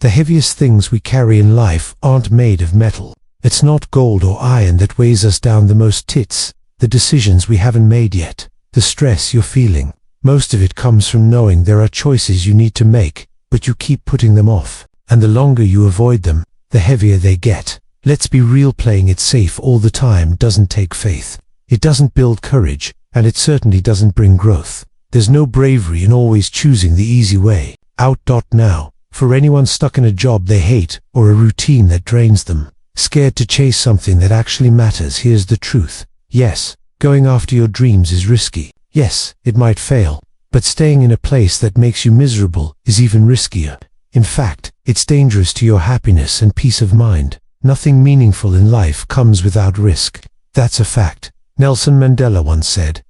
The heaviest things we carry in life aren't made of metal. It's not gold or iron that weighs us down the most. It's the decisions we haven't made yet, the stress you're feeling. Most of it comes from knowing there are choices you need to make, but you keep putting them off. And the longer you avoid them, the heavier they get. Let's be real, playing it safe all the time doesn't take faith. It doesn't build courage, and it certainly doesn't bring growth. There's no bravery in always choosing the easy way out. Now, for anyone stuck in a job they hate or a routine that drains them, scared to chase something that actually matters, here's the truth. Yes, going after your dreams is risky. Yes, it might fail. But staying in a place that makes you miserable is even riskier. In fact, it's dangerous to your happiness and peace of mind. Nothing meaningful in life comes without risk. That's a fact. Nelson Mandela once said,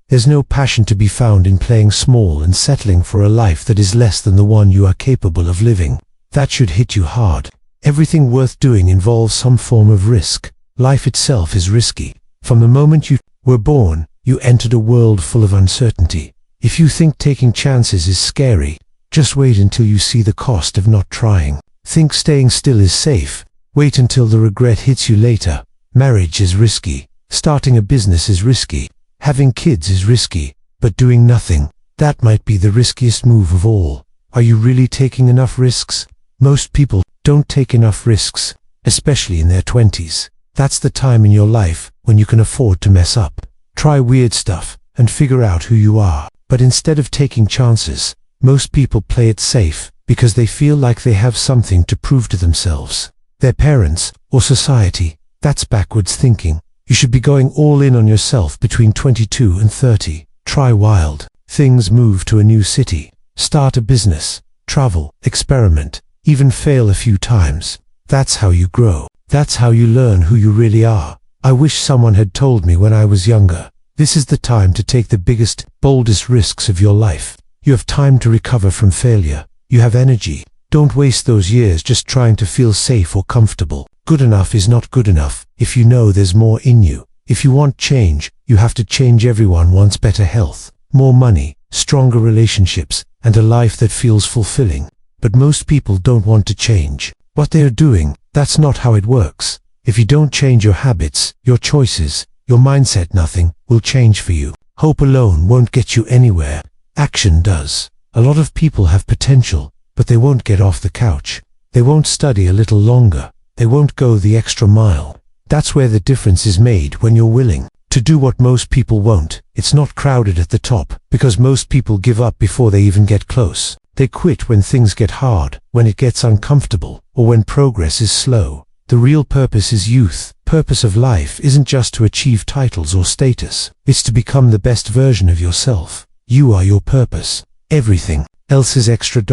There's no passion to be found in playing small and settling for a life that is less than the one you are capable of living. That should hit you hard. Everything worth doing involves some form of risk. Life itself is risky. From the moment you were born, you entered a world full of uncertainty. If you think taking chances is scary, just wait until you see the cost of not trying. Think staying still is safe. Wait until the regret hits you later. Marriage is risky. Starting a business is risky. Having kids is risky. But doing nothing, that might be the riskiest move of all. Are you really taking enough risks? Most people don't take enough risks, especially in their 20s. That's the time in your life when you can afford to mess up. Try weird stuff and figure out who you are. But instead of taking chances, most people play it safe because they feel like they have something to prove to themselves, their parents, or society. That's backwards thinking. You should be going all in on yourself between 22 and 30. Try wild things, move to a new city, start a business, travel, experiment, even fail a few times. That's how you grow. That's how you learn who you really are. I wish someone had told me when I was younger, this is the time to take the biggest, boldest risks of your life. You have time to recover from failure. You have energy. Don't waste those years just trying to feel safe or comfortable. Good enough is not good enough if you know there's more in you. If you want change, you have to change. Everyone wants better health, more money, stronger relationships, and a life that feels fulfilling. But most people don't want to change what they are doing. That's not how it works. If you don't change your habits, your choices, your mindset, nothing will change for you. Hope alone won't get you anywhere. Action does. A lot of people have potential, but they won't get off the couch. They won't study a little longer. They won't go the extra mile. That's where the difference is made, when you're willing to do what most people won't. It's not crowded at the top, because most people give up before they even get close. They quit when things get hard, when it gets uncomfortable, or when progress is slow. The real purpose is youth. Purpose of life isn't just to achieve titles or status. It's to become the best version of yourself. You are your purpose. Everything else is extra.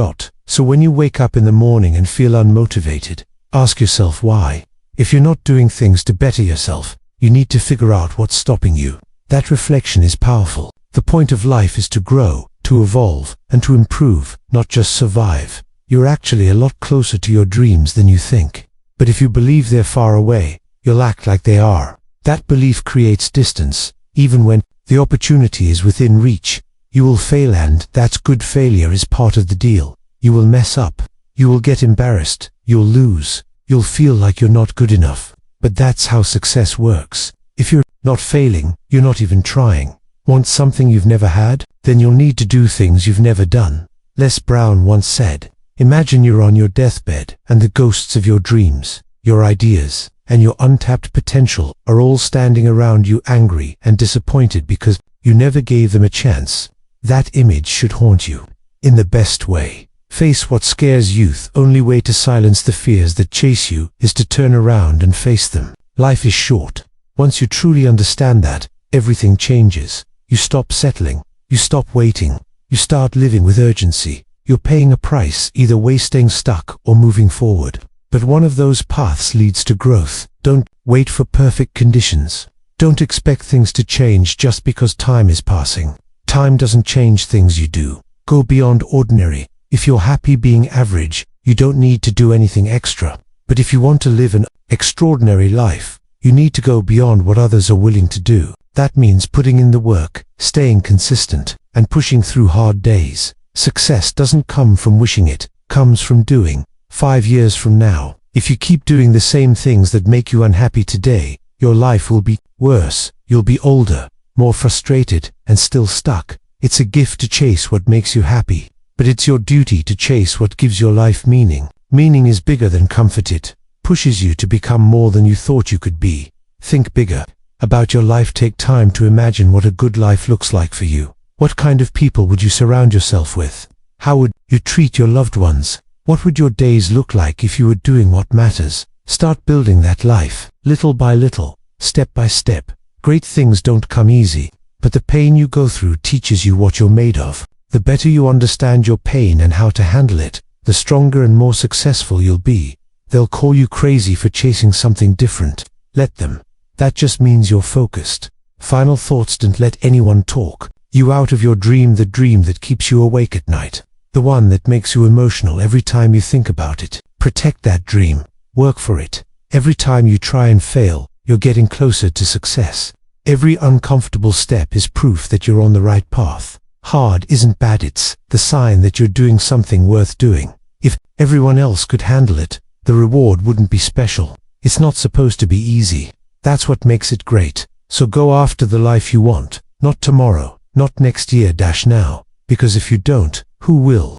So when you wake up in the morning and feel unmotivated, ask yourself why. If you're not doing things to better yourself, you need to figure out what's stopping you. That reflection is powerful. The point of life is to grow, to evolve, and to improve, not just survive. You're actually a lot closer to your dreams than you think. But if you believe they're far away, you'll act like they are. That belief creates distance. Even when the opportunity is within reach, you will fail, and that's good. Failure is part of the deal. You will mess up. You will get embarrassed. You'll lose. You'll feel like you're not good enough. But that's how success works. If you're not failing, you're not even trying. Want something you've never had? Then you'll need to do things you've never done. Les Brown once said, imagine you're on your deathbed, and the ghosts of your dreams, your ideas, and your untapped potential are all standing around you, angry and disappointed because you never gave them a chance. That image should haunt you. In the best way. Face what scares youth. Only way to silence the fears that chase you is to turn around and face them. Life is short. Once you truly understand that, everything changes. You stop settling. You stop waiting. You start living with urgency. You're paying a price, either way, staying stuck or moving forward. But one of those paths leads to growth. Don't wait for perfect conditions. Don't expect things to change just because time is passing. Time doesn't change things, you do. Go beyond ordinary. If you're happy being average, you don't need to do anything extra. But if you want to live an extraordinary life, you need to go beyond what others are willing to do. That means putting in the work, staying consistent, and pushing through hard days. Success doesn't come from wishing, it comes from doing. 5 years from now. If you keep doing the same things that make you unhappy today, your life will be worse. You'll be older, more frustrated, and still stuck. It's a gift to chase what makes you happy, but it's your duty to chase what gives your life meaning. Meaning is bigger than comfort. It pushes you to become more than you thought you could be. Think bigger about your life. Take time to imagine what a good life looks like for you. What kind of people would you surround yourself with? How would you treat your loved ones? What would your days look like if you were doing what matters? Start building that life, little by little, step by step. Great things don't come easy, but the pain you go through teaches you what you're made of. The better you understand your pain and how to handle it, the stronger and more successful you'll be. They'll call you crazy for chasing something different. Let them. That just means you're focused. Final thoughts: don't let anyone talk you out of your dream, the dream that keeps you awake at night. The one that makes you emotional every time you think about it. Protect that dream. Work for it. Every time you try and fail, you're getting closer to success. Every uncomfortable step is proof that you're on the right path. Hard isn't bad, it's the sign that you're doing something worth doing. If everyone else could handle it, the reward wouldn't be special. It's not supposed to be easy. That's what makes it great. So go after the life you want. Not tomorrow, not next year, now. Because if you don't, who will?